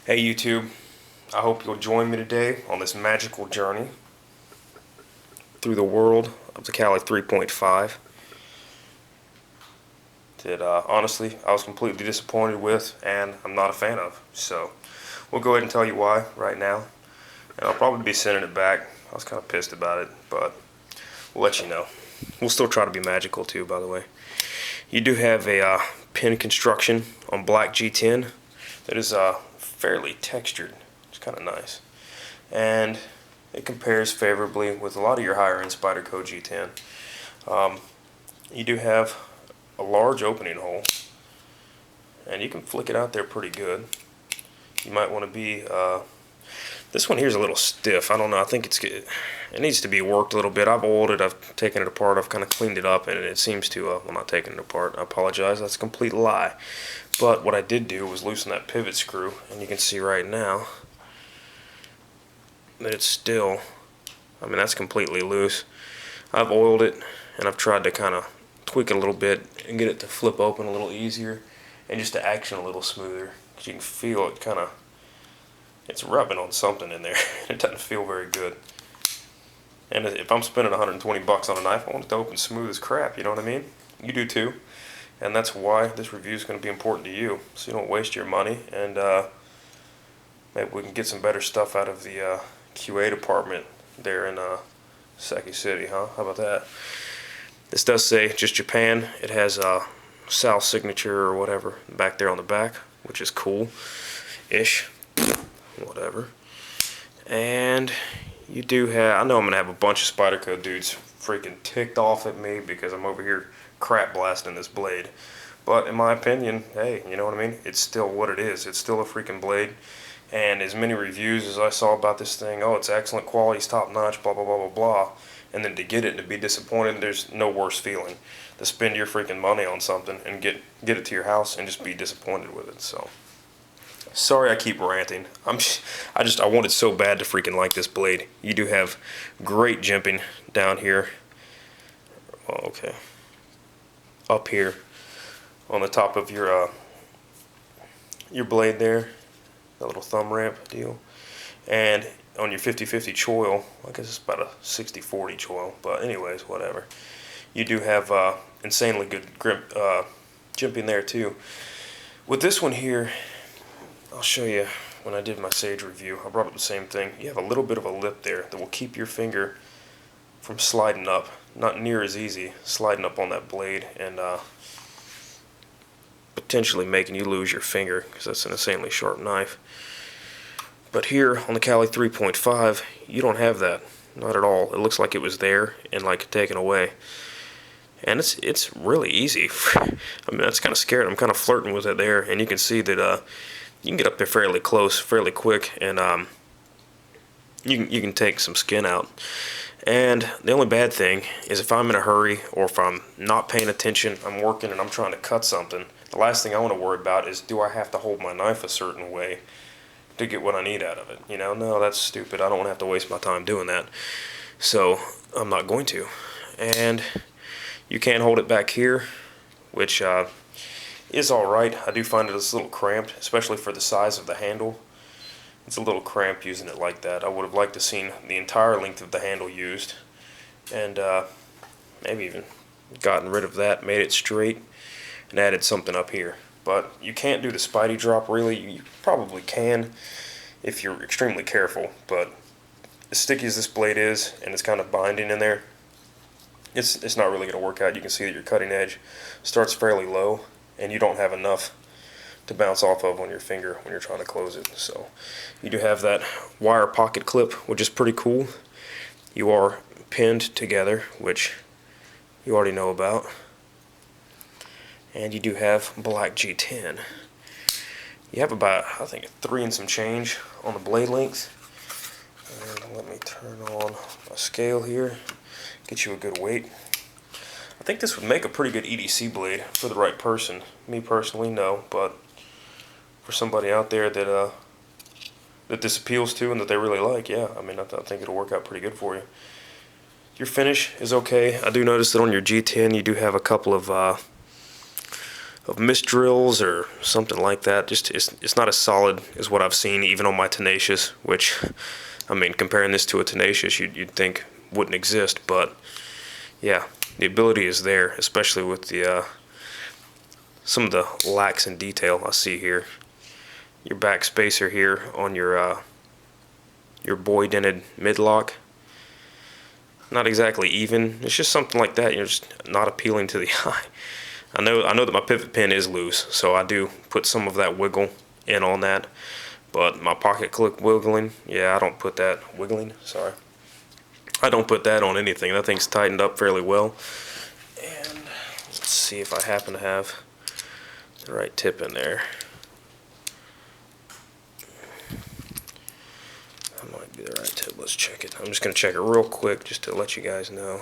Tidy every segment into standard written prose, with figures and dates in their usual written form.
Hey YouTube, I hope you'll join me today on this magical journey through the world of the Cali 3.5 that honestly I was completely disappointed with and I'm not a fan of. So we'll go ahead and tell you why right now, and I'll probably be sending it back. I was kind of pissed about it, but we'll let you know. We'll still try to be magical too, by the way. You do have a pin construction on black G10 that is fairly textured. It's kind of nice, and it compares favorably with a lot of your higher end Spyderco G10. You do have a large opening hole, and you can flick it out there pretty good. You might want to be this one here is a little stiff. I don't know. I think it needs to be worked a little bit. I've oiled it. I've taken it apart. I've kind of cleaned it up, and it seems to. Well, not taking it apart. I apologize. That's a complete lie. But what I did do was loosen that pivot screw, and you can see right now that it's still. I mean, that's completely loose. I've oiled it, and I've tried to kind of tweak it a little bit and get it to flip open a little easier, and just to action a little smoother. Because you can feel it kind of. It's rubbing on something in there. It doesn't feel very good. And if I'm spending 120 bucks on a knife, I want it to open smooth as crap, you know what I mean? You do too. And that's why this review is going to be important to you, so you don't waste your money, and maybe we can get some better stuff out of the QA department there in Saki City, huh? How about that? This does say just Japan. It has a Sal signature or whatever back there on the back, which is cool-ish. Whatever. And you do have, I know I'm going to have a bunch of Spyderco dudes freaking ticked off at me because I'm over here crap blasting this blade. But in my opinion, hey, you know what I mean? It's still what it is. It's still a freaking blade. And as many reviews as I saw about this thing, oh, it's excellent quality, it's top notch, blah, blah, blah, blah, blah. And then to get it and to be disappointed, there's no worse feeling. To spend your freaking money on something and get it to your house and just be disappointed with it, so. Sorry I keep ranting. I wanted so bad to freaking like this blade. You do have great jimping down here. Oh, okay. Up here on the top of your blade there. That little thumb ramp deal. And on your 50-50 choil, I guess it's about a 60-40 choil, but anyways, whatever. You do have insanely good grip jimping there too. With this one here, I'll show you when I did my Sage review. I brought up the same thing. You have a little bit of a lip there that will keep your finger from sliding up. Not near as easy sliding up on that blade and potentially making you lose your finger because that's an insanely sharp knife. But here on the Cali 3.5, you don't have that. Not at all. It looks like it was there and like taken away. And it's really easy. I mean, that's kind of scared. I'm kind of flirting with it there, and you can see that you can get up there fairly close, fairly quick, and you can take some skin out. And the only bad thing is if I'm in a hurry or if I'm not paying attention, I'm working and I'm trying to cut something, the last thing I want to worry about is, do I have to hold my knife a certain way to get what I need out of it? You know, no, that's stupid. I don't want to have to waste my time doing that. So I'm not going to. And you can hold it back here, which is alright. I do find it a little cramped, especially for the size of the handle. It's a little cramped using it like that. I would have liked to seen the entire length of the handle used, and maybe even gotten rid of that, made it straight, and added something up here. But you can't do the Spidey drop really. You probably can if you're extremely careful, but as sticky as this blade is, and it's kind of binding in there, it's not really going to work out. You can see that your cutting edge starts fairly low, and you don't have enough to bounce off of on your finger when you're trying to close it. So you do have that wire pocket clip, which is pretty cool. You are pinned together, which you already know about. And you do have black G10. You have about, I think, 3 and some change on the blade length. And let me turn on my scale here, get you a good weight. I think this would make a pretty good EDC blade for the right person. Me personally, no, but for somebody out there that that this appeals to and that they really like, yeah, I mean, I think it'll work out pretty good for you. Your finish is okay. I do notice that on your G10 you do have a couple of misdrills or something like that. Just it's not as solid as what I've seen even on my Tenacious, which, I mean, comparing this to a Tenacious, you'd think wouldn't exist, but yeah, the ability is there, especially with the some of the lacks in detail I see here. Your back spacer here on your boy dented midlock, not exactly even. It's just something like that. You're just not appealing to the eye. I know that my pivot pin is loose, so I do put some of that wiggle in on that. But my pocket clip wiggling, yeah, I don't put that wiggling. Sorry, I don't put that on anything. That thing's tightened up fairly well. And let's see if I happen to have the right tip in there. That might be the right tip. Let's check it. I'm just gonna check it real quick just to let you guys know.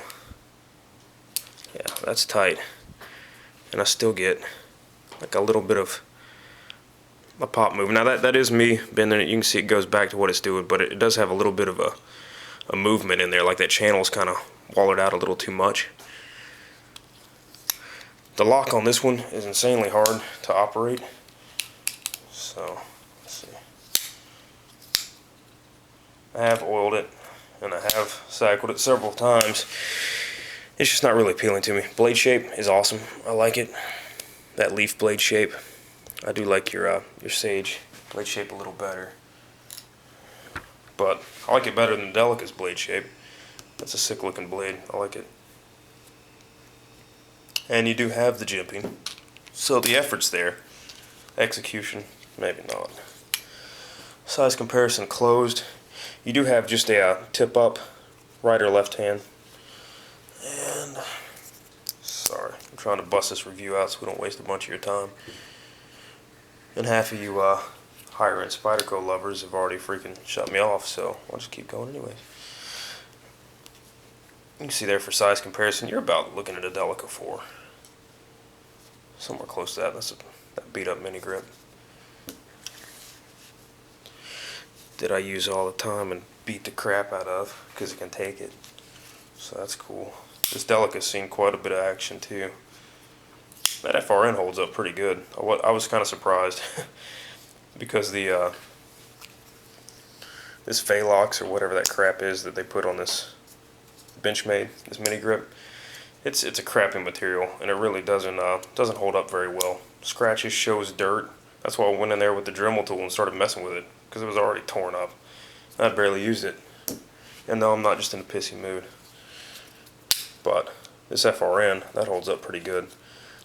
Yeah, that's tight. And I still get like a little bit of a pop move. Now that is me bending it. You can see it goes back to what it's doing, but it does have a little bit of a movement in there. Like that channel's kind of wallowed out a little too much. The lock on this one is insanely hard to operate. So let's see. I have oiled it and I have cycled it several times. It's just not really appealing to me. Blade shape is awesome. I like it. That leaf blade shape. I do like your Sage blade shape a little better. But I like it better than Delica's blade shape. That's a sick looking blade. I like it. And you do have the jimping. So the effort's there. Execution, maybe not. Size comparison closed. You do have just a tip up, right or left hand. And sorry, I'm trying to bust this review out so we don't waste a bunch of your time. And half of you higher end Spyderco lovers have already freaking shut me off, so I'll just keep going anyways. You can see there for size comparison, you're about looking at a Delica 4. Somewhere close to that. That's that beat up mini grip that I use all the time and beat the crap out of because it can take it. So that's cool. This Delica's seen quite a bit of action too. That FRN holds up pretty good. I was kind of surprised because the this Phalox or whatever that crap is that they put on this Benchmade, this mini grip, it's a crappy material and it really doesn't hold up very well. Scratches, shows dirt. That's why I went in there with the Dremel tool and started messing with it because it was already torn up. I barely used it. And no, I'm not just in a pissy mood. But this FRN, that holds up pretty good.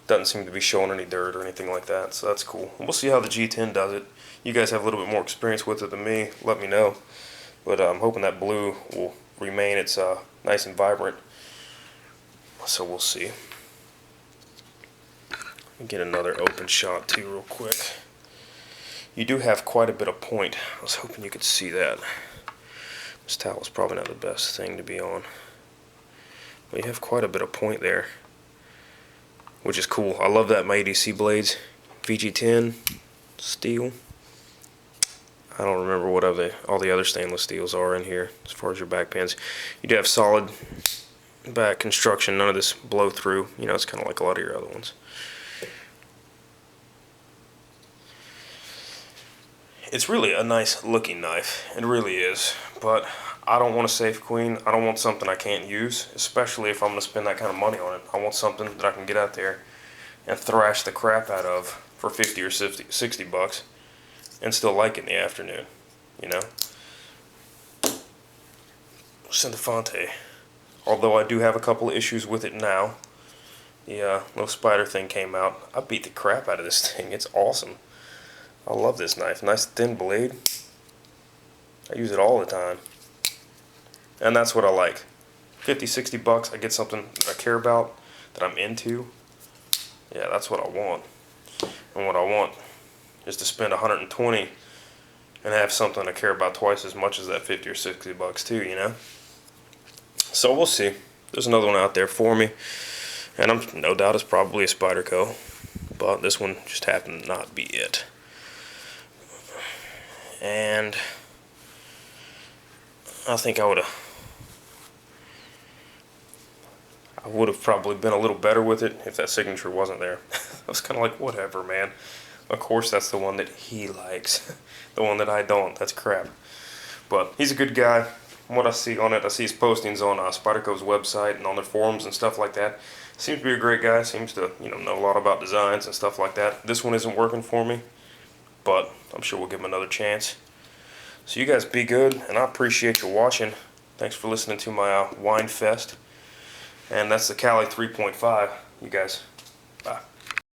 Doesn't seem to be showing any dirt or anything like that, so that's cool. And we'll see how the G10 does it. You guys have a little bit more experience with it than me, let me know. But I'm hoping that blue will remain it's nice and vibrant. So we'll see. Get another open shot too real quick. You do have quite a bit of point. I was hoping you could see that. This towel's probably not the best thing to be on. But you have quite a bit of point there, which is cool. I love that my ADC blades. VG10 steel. I don't remember what all the other stainless steels are in here as far as your back pins. You do have solid back construction, none of this blow through. You know, it's kind of like a lot of your other ones. It's really a nice looking knife. It really is. But I don't want a safe queen. I don't want something I can't use, especially if I'm going to spend that kind of money on it. I want something that I can get out there and thrash the crap out of for 50 or 60 bucks and still like it in the afternoon, you know? Centofonte. Although I do have a couple of issues with it now. The little spider thing came out. I beat the crap out of this thing. It's awesome. I love this knife. Nice thin blade. I use it all the time. And that's what I like. 50, 60 bucks, I get something that I care about, that I'm into. Yeah, that's what I want. And what I want is to spend 120 and have something I care about twice as much as that 50 or 60 bucks too, you know? So we'll see. There's another one out there for me. And I'm no doubt it's probably a Spyderco. But this one just happened to not be it. And I think I would have probably been a little better with it if that signature wasn't there. was kind of like, whatever, man. Of course that's the one that he likes. The one that I don't. That's crap. But he's a good guy. From what I see on it, I see his postings on Spyderco's website and on their forums and stuff like that. Seems to be a great guy. Seems to, know a lot about designs and stuff like that. This one isn't working for me, but I'm sure we'll give him another chance. So you guys be good, and I appreciate you watching. Thanks for listening to my wine fest. And that's the Cali 3.5. You guys, bye.